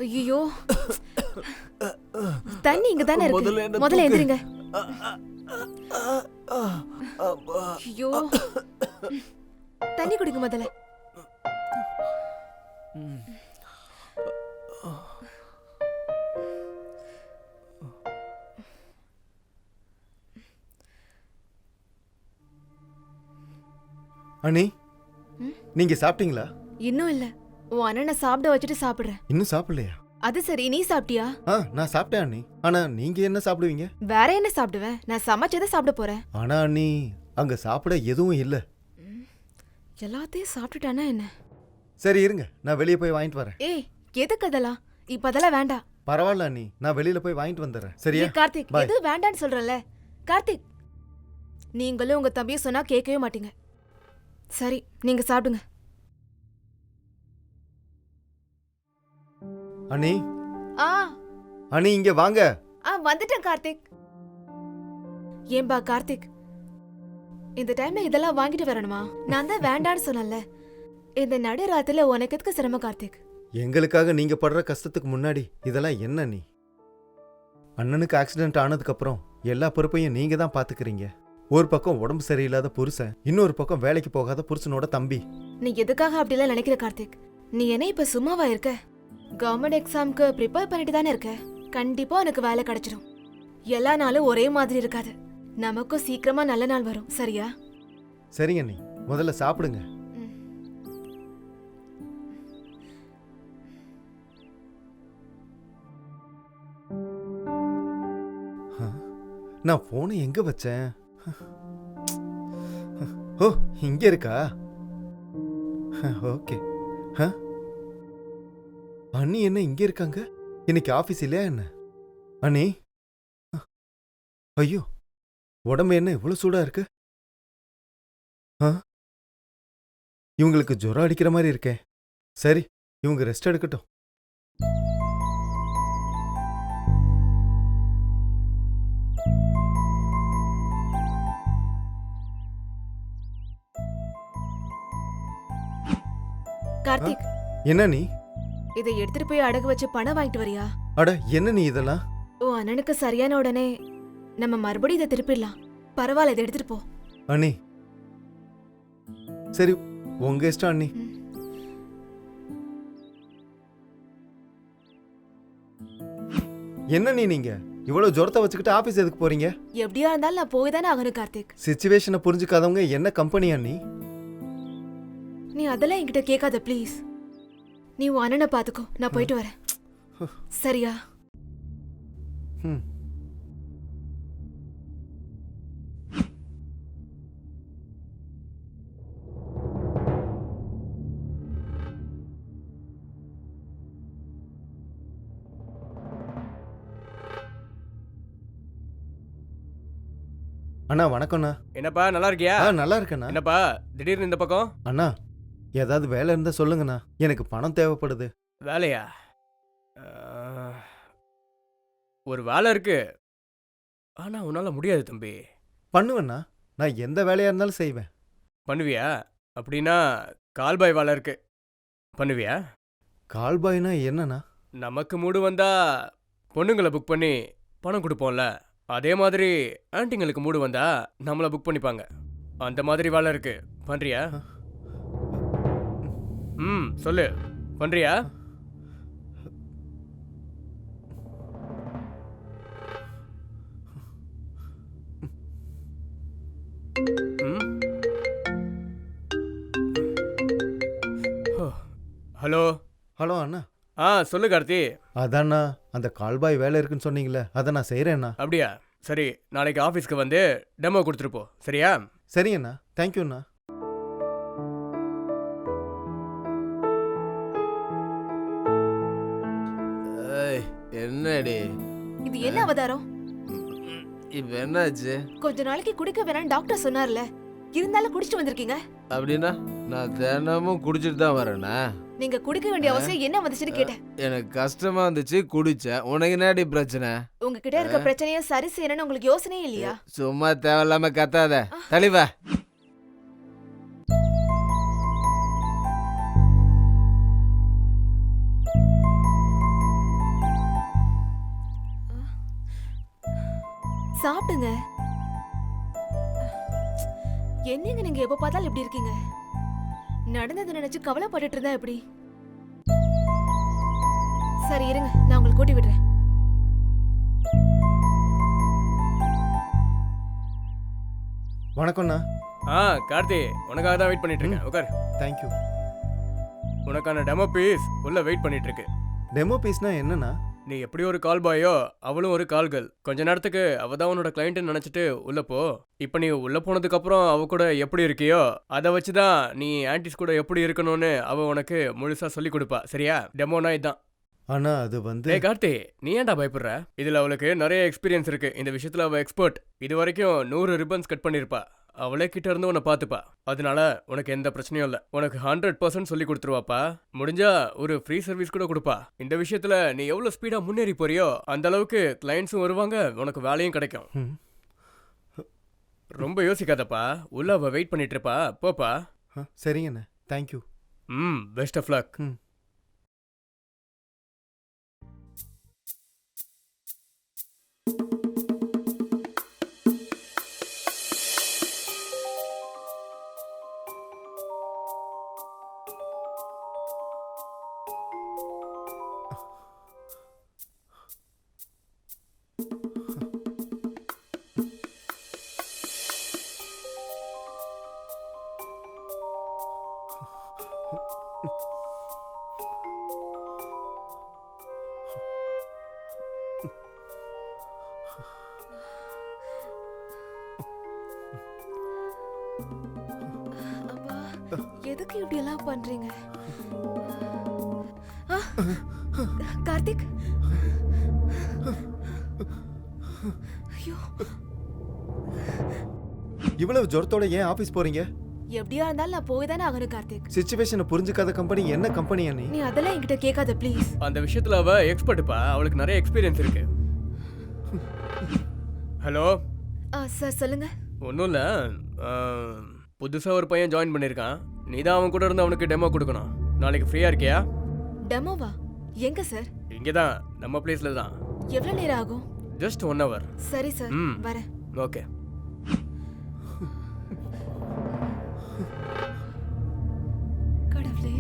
ஐயோ, தண்ணி இங்க தானே இருக்கு. முதல்ல எந்திரிங்க. ஐயோ, தண்ணி குடிங்க முதல்ல. அண்ணி, நீங்க சாப்பிட்டீங்களா? இன்னும் இல்ல. உன் அண்ணனை சாப்பிட வச்சுட்டு சாப்பிடுறேன். இன்னும் சாப்பிடலையா? அது சரி, நீ சாப்பிட்டியா? நான் சாப்பிட்டேன் அண்ணி. ஆனா நீங்க என்ன சாப்பிடுவீங்க? வேற என்ன சாப்பிடுவேன்? நான் சமைச்சதை சாப்பிட போறேன். ஆனா அண்ணி, அங்க சாப்பிட எதுவும் இல்ல. எல்லாத்தையும் சாப்பிட்டுட்டானா என்ன? சரி இருங்க, நான் வெளியே போய் வாங்கிட்டு வரேன். ஏய், எதுக்கு அதெல்லாம்? இப்ப அதெல்லாம் வேண்டாம். பரவாயில்ல அண்ணி, நான் வெளியில போய் வாங்கிட்டு வந்துடுறேன். சரியா? கார்த்திக், Bye. எது வேண்டான்னு சொல்றல. கார்த்திக், நீங்களும் உங்க தம்பியும் சொன்னா கேட்கவே மாட்டீங்க. சரி, நீங்க சாப்பிடுங்க. அண்ணி, ஆ அண்ணி இங்க வாங்க. வந்துட்டேன் கார்த்திக். ஏன்பா கார்த்திக், இந்த டைம்ல இதெல்லாம் வாங்கிட்டு வரணுமா? நான் தான் வேண்டான்னு சொன்னல. இந்த நடுராத்திரில உனக்கு எதுக்கு சிரமம் கார்த்திக்? எங்களுக்காக நீங்க படுற கஷ்டத்துக்கு முன்னாடி இதெல்லாம் என்ன நீ? அண்ணனுக்கு ஆக்சிடென்ட் ஆனதுக்கு அப்புறம் எல்லா பொறுப்பையும் நீங்க தான் பாத்துக்கிறீங்க. ஒரு பக்கம் உடம்பு சரியில்லாத புருஷன், இன்னொரு பக்கம் வேலைக்கு போகாத புருஷனோட தம்பி. நீ எதுக்காக அப்படிலாம் நினைக்கிற கார்த்திக்? நீ என்ன இப்ப சும்மாவா இருக்க? கவர்மெண்ட் எக்ஸாம்க்கு ப்ரிப்பேர் பண்ணிட்டு தானே இருக்க. கண்டிப்பா உனக்கு வேலை கிடைச்சிடும். எல்லா நாளும் ஒரே மாதிரி இருக்காது. நமக்கும் சீக்கிரமா நல்ல நாள் வரும். சரியா? சரிங்க அண்ணி, முதல்ல சாப்பிடுங்க. நான் போனை எங்க வச்சேன்? ஓ, இங்க இருக்கா? ஓகே. அண்ணி என்ன இங்க இருக்காங்க? இன்னைக்கு ஆபீஸ் இல்லையா என்ன? அண்ணி, ஐயோ, உடம்பு என்ன இவ்வளவு சூடா இருக்கு? இவங்களுக்கு ஜுரம் அடிக்கிற மாதிரி இருக்கே. சரி, இவங்க ரெஸ்ட் எடுக்கட்டும். கார்த்திக், என்ன நீ? இதை எடுத்துட்டு போய் அடகு வச்சு பணம் வாங்கிட்டு வரியா? அட, என்ன நீ இதெல்லாம்? ஓ, அண்ணனுக்கு சரியான உடனே நம்ம மறுபடியும் இதை திருப்பிடலாம். பரவாயில்ல, இதை எடுத்துட்டு போ. அண்ணி, சரி உங்க இஷ்டம் அண்ணி. என்ன நீங்க இவ்வளவு ஜுரத்தை வச்சுக்கிட்டு ஆபீஸ் எதுக்கு போறீங்க? எப்படியா இருந்தாலும் நான் போய் தானே ஆகணும் கார்த்திக். சிச்சுவேஷனை புரிஞ்சுக்காதவங்க என்ன கம்பெனி அண்ணி? நீ அதெல்லாம் என்கிட்ட கேட்காத ப்ளீஸ். நீ உன் அண்ணனை பாத்துக்கோ, நான் போயிட்டு வரேன். சரியா? அண்ணா வணக்கம்ண்ணா. என்னப்பா நல்லா இருக்கியா? நல்லா இருக்கேண்ணா. என்னப்பா திடீர்னு இந்த பக்கம்? அண்ணா, ஏதாவது வேலை இருந்தா சொல்லுங்கண்ணா, எனக்கு பணம் தேவைப்படுது. வேலையா? ஒரு வேலை இருக்கு, ஆனா உன்னால முடியாது தம்பி. பண்ணுவேண்ணா, நான் எந்த வேலையா இருந்தாலும் செய்வேன். பண்ணுவியா? அப்படின்னா கால்பாய் வேலை இருக்கு, பண்ணுவியா? கால்பாய்னா என்னண்ணா? நமக்கு மூடு வந்தா பொண்ணுங்களை புக் பண்ணி பணம் கொடுப்போம்ல, அதே மாதிரி ஆன்ட்டிங்களுக்கு மூடு வந்தா நம்மளை புக் பண்ணிப்பாங்க. அந்த மாதிரி வேலை இருக்கு, பண்றியா? சொல்லு, பண்றியா? ஹலோ ஹலோ அண்ணா. சொல்லு கார்த்தி. அதாண்ணா, அந்த கால்பாய் வேலை இருக்குன்னு சொன்னீங்களே, அதை நான் செய்கிறேண்ணா. அப்படியா? சரி, நாளைக்கு ஆஃபீஸ்க்கு வந்து டெமோ கொடுத்துட்டு போ, சரியா? சரிங்கண்ணா, தேங்க்யூண்ணா. என்னடி இது என்ன அவதாரம்? இப்ப என்னாச்சு? கொஞ்ச நாளைக்கு குடிக்க வேணாம்னு டாக்டர் சொன்னார்ல, இருந்தாலும் குடிச்சிட்டு வந்திருக்கீங்க. அப்படின்னா நான் தினமும் குடிச்சிட்டு தான் வரேனா? நீங்க குடிக்க வேண்டிய அவசியம் என்ன வந்துச்சுன்னு கேட்டேன். எனக்கு கஷ்டமா இருந்துச்சு, குடிச்சேன். உனக்கு என்னடி பிரச்சனை? உங்ககிட்ட இருக்க பிரச்சனையை சரி செய்யணும்னு உங்களுக்கு யோசனையே இல்லையா? சும்மா தேவையில்லாம கத்தாத, தெளிவா. சாப்பிடுங்க. என்னங்க நீங்க எப்ப பார்த்தாலும் இப்படி இருக்கீங்க? நடந்ததை நினைச்சு கவலைப்பட்டுட்டு இருந்தா எப்படி? சரி இருங்க, நான் உங்களுக்கு கூட்டி விடுறேன். வணக்கம்ண்ணா. கார்த்தி, உனக்காக தான் வெயிட் பண்ணிட்டு இருக்கேன். உட்கார். தேங்க்யூ. உனக்கான டெமோ பீஸ் உள்ள வெயிட் பண்ணிட்டு இருக்கு. டெமோ பீஸ்னா என்னண்ணா? நீ எப்படி ஒரு கால் பாயோ அவளும் ஒரு கால் கேர்ள். கொஞ்ச நேரத்துக்கு அவ தான் உன்னோட கிளைண்ட்னு நினைச்சிட்டு உள்ள போ. இப்போ நீ உள்ள போனதுக்கு அப்புறம் அவ கூட எப்படி இருக்கியோ அதை வச்சுதான் நீ ஆன்டிஸ் கூட எப்படி இருக்கணும்னு அவ உனக்கு முழுசா சொல்லி கொடுப்பா. சரியா? டெமோனா இதுதான். ஆனா அது வந்து டேய் கார்த்தி, நீ ஏன்டா பயப்படுற? இதுல அவளுக்கு நிறைய எக்ஸ்பீரியன்ஸ் இருக்கு. இந்த விஷயத்துல அவ எக்ஸ்பர்ட். இது வரைக்கும் 100 ரிப்பன்ஸ் கட் பண்ணிருப்பா. அவளே கிட்ட இருந்து உன்னை பாத்துப்பா. அதனால உனக்கு எந்த பிரச்சனையும் இல்ல. உனக்கு 100% சொல்லி கொடுத்துருவாப்பா. முடிஞ்சா ஒரு ஃப்ரீ சர்வீஸ் கூட கொடுப்பா. இந்த விஷயத்துல நீ எவ்வளவு ஸ்பீடா முன்னேறி போறியோ அந்த அளவுக்கு கிளைண்ட்ஸும் வருவாங்க, உனக்கு வேலையும் கிடைக்கும். ம். ரொம்ப யோசிக்காதப்பா. உள்ள அவ வெயிட் பண்ணிட்டு இருப்பா. போப்பா. சரிங்கண்ணே. தேங்க்யூ. Best of luck. ம். அப்பா, எதுக்கு இப்படி எல்லாம் பண்றீங்க? ஆ, கார்த்திக். ஐயோ, இவ்வளவு ஜொரத்தோட ஏன் ஆபீஸ் போறீங்க? எப்படியா இருந்தாலும் நான் போய் தானே ஆகணும் கார்த்திக். சிச்சுவேஷனை புரிஞ்சுக்காத கம்பெனி என்ன கம்பெனியா நீ? நீ அதெல்லாம் என்கிட்ட கேட்காத ப்ளீஸ். அந்த விஷயத்துல அவ எக்ஸ்பர்ட்ப்பா. அவளுக்கு நிறைய எக்ஸ்பீரியன்ஸ் இருக்கு. ஹலோ சார் சொல்லுங்க. ஒன்றும் இல்லை, புதுசாக ஒரு பையன் ஜாயின் பண்ணியிருக்கான். நீ தான் அவன் கூட இருந்து அவனுக்கு டெமோ கொடுக்கணும். நாளைக்கு ஃப்ரீயாக இருக்கியா? டெமோவா? எங்க சார்? இங்கே தான், நம்ம பிளேஸில் தான். எவ்வளவு நேரம் ஆகும்? Just 1 hour. சரி சார், ம். வரேன். ஓகே. கடவுளே,